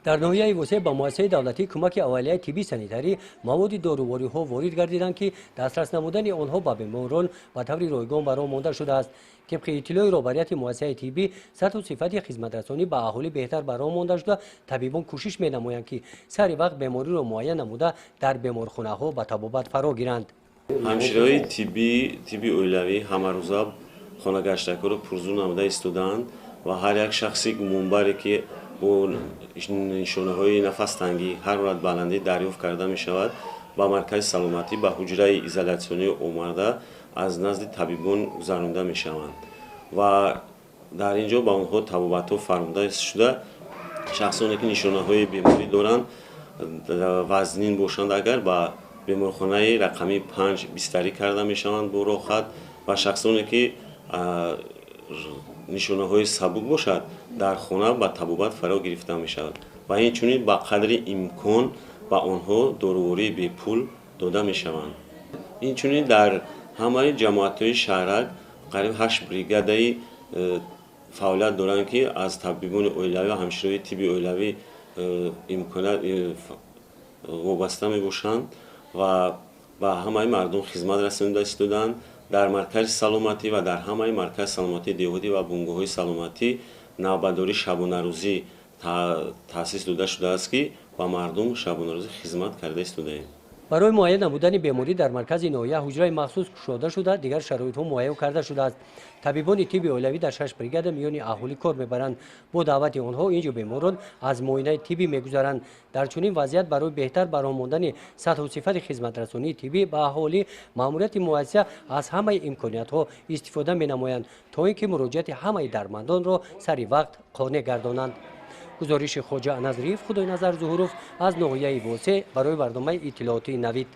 در ناحیه وسیع با مؤسسه دولتی کمک اولیه طبی سانیتری مواد دارویی ها وارد گردیدند که دسترس نمودن آنها به بیماران به طور رایگان برآمده مانده شده است. طبق اطلاع رهبریت مؤسسه طبی سطح و صفت خدمت رسانی به اهالی بهتر برآمده شده. طبیبان کوشش می‌نمایند که سر وقت بیماری را معاینه نموده در بیمارخانه ها به طبابت فرا گیرند. ҳамширои тибби оилавӣ ҳамарӯза хонагаштакҳоро пурзӯ намуда истоданд ва ҳар як шахси гумонбаре ки бо нишонаҳои нафастангӣ ҳарорат баландӣ дарёфт карда мешавад ба маркази саломатӣ ба ҳуҷраи изолясионӣ омада аз назди табибон гузаронда мешаванд ва дар ин ҷо ба онҳо табобатҳо фармуда шуда шахсоне ки нишонаҳои беморӣ доранд вазнин бошанд агар ба بیمارخانه رقمی 5 بستری کرده میشوند با راحت و شخصانی که نشانه های سبک باشد در خانه با طبابت فرا گرفته میشود و این چنین با قدر امکان با آنها دارویی به پول داده میشوند. این چنین در همه جماعت‌های شهرک قریب 8 بریگادی فعالیت دارند که از طبیبان اولیوی و همشیرای طبی اولیوی امکانات وابسته میباشند و با همه مردم خدمت رسانیده استودند. در مرکز سلامتی و در همه مرکز سلامتی دیهاتی و بنگاه‌های سلامتی نوبتداری شبانه روزی تأسیس داده شده است که با مردم شبانه روزی خدمت کرده استودند. برای معاینه نمودن بیماری در مرکز ناحیه حجره مخصوص گشوده شده، دیگر شرایط ها معاینه کرده شده است. طبیبان طبی اولوی در 6 بریگاد میان اهالی کار میبرند. با دعوت آنها اینجا بیماران از معاینه طبی میگذرند. در چنین وضعیت برای بهتر برآمدن سطح و صفت خدمت رسانی طبی به اهالی ماموریت مؤسسه از همه امکانات ها استفاده مینمایند تا اینکه مراجعت همه درماندان را سری وقت قانع گردانند. گزارش خواجه نظریف خدای نظر ظهوروف از ناحیه وسیع برای برنامه اطلاعاتی نوید.